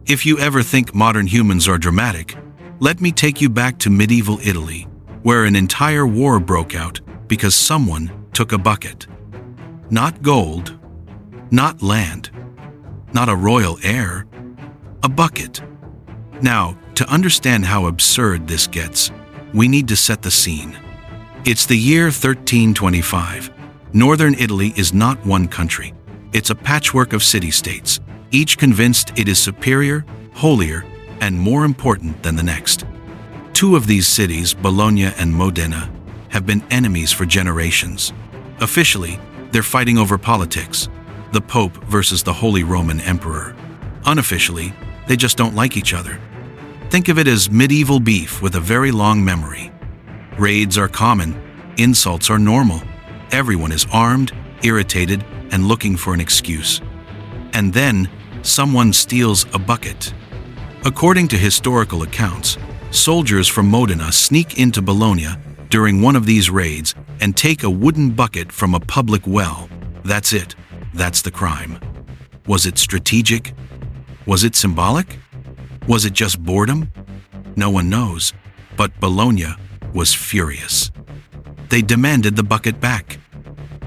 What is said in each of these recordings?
If you ever think modern humans are dramatic, let me take you back to medieval Italy, where an entire war broke out because someone took a bucket. Not gold, not land, not a royal heir, a bucket. Now, to understand how absurd this gets, we need to set the scene. It's the year 1325. Northern Italy is not one country. It's a patchwork of city-states, each convinced it is superior, holier, and more important than the next. Two of these cities, Bologna and Modena, have been enemies for generations. Officially, they're fighting over politics, the Pope versus the Holy Roman Emperor. Unofficially, they just don't like each other. Think of it as medieval beef with a very long memory. Raids are common, insults are normal. Everyone is armed, irritated, and looking for an excuse. And then, someone steals a bucket. According to historical accounts, soldiers from Modena sneak into Bologna during one of these raids and take a wooden bucket from a public well. That's it. That's the crime. Was it strategic? Was it symbolic? Was it just boredom? No one knows, but Bologna was furious. They demanded the bucket back.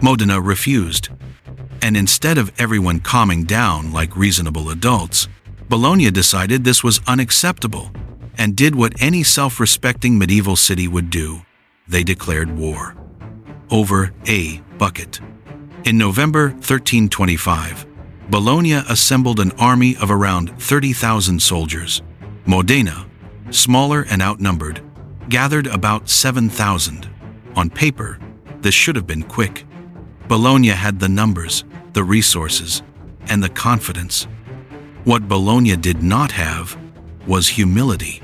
Modena refused. And instead of everyone calming down like reasonable adults, Bologna decided this was unacceptable and did what any self-respecting medieval city would do. They declared war over a bucket. In November 1325, Bologna assembled an army of around 30,000 soldiers. Modena, smaller and outnumbered, gathered about 7,000. On paper, this should have been quick. Bologna had the numbers, the resources, and the confidence. What Bologna did not have was humility.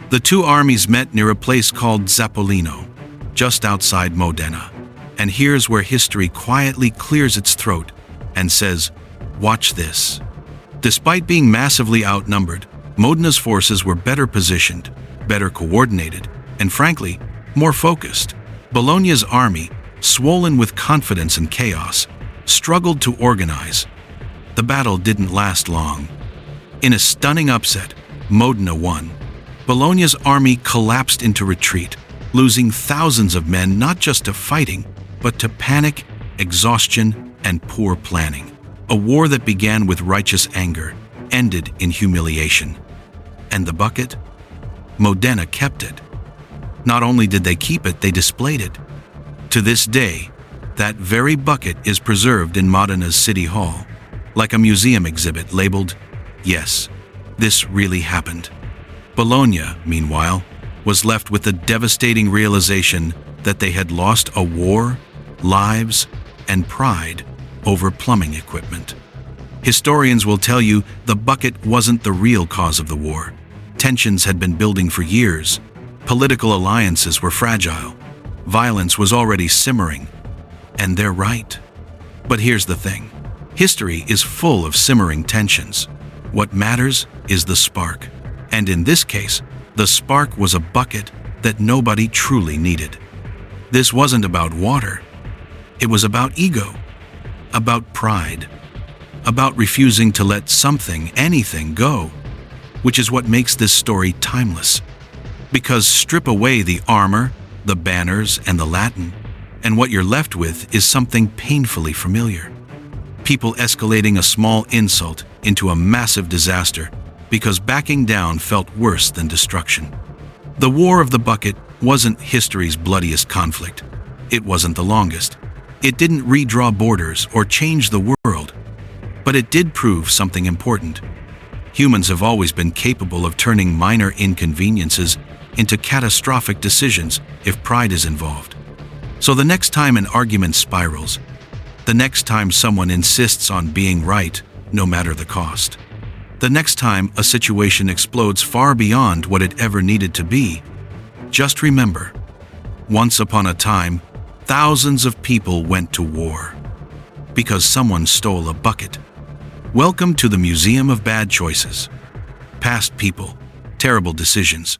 The two armies met near a place called Zappolino, just outside Modena. And here's where history quietly clears its throat and says, "Watch this." Despite being massively outnumbered, Modena's forces were better positioned, better coordinated, and frankly, more focused. Bologna's army, swollen with confidence and chaos, struggled to organize. The battle didn't last long. In a stunning upset, Modena won. Bologna's army collapsed into retreat, losing thousands of men not just to fighting, but to panic, exhaustion, and poor planning. A war that began with righteous anger ended in humiliation. And the bucket? Modena kept it. Not only did they keep it, they displayed it. To this day, that very bucket is preserved in Modena's City Hall, like a museum exhibit labeled, "Yes, this really happened." Bologna, meanwhile, was left with the devastating realization that they had lost a war, lives, and pride over plumbing equipment. Historians will tell you the bucket wasn't the real cause of the war. Tensions had been building for years. Political alliances were fragile. Violence was already simmering. And they're right. But here's the thing. History is full of simmering tensions. What matters is the spark. And in this case, the spark was a bucket that nobody truly needed. This wasn't about water. It was about ego, about pride, about refusing to let something, anything, go, which is what makes this story timeless. Because strip away the armor, the banners, and the Latin, and what you're left with is something painfully familiar. People escalating a small insult into a massive disaster because backing down felt worse than destruction. The War of the Bucket wasn't history's bloodiest conflict. It wasn't the longest. It didn't redraw borders or change the world. But it did prove something important. Humans have always been capable of turning minor inconveniences into catastrophic decisions if pride is involved. So the next time an argument spirals, the next time someone insists on being right, no matter the cost, the next time a situation explodes far beyond what it ever needed to be, just remember, once upon a time, thousands of people went to war because someone stole a bucket. Welcome to the Museum of Bad Choices. Past people, terrible decisions,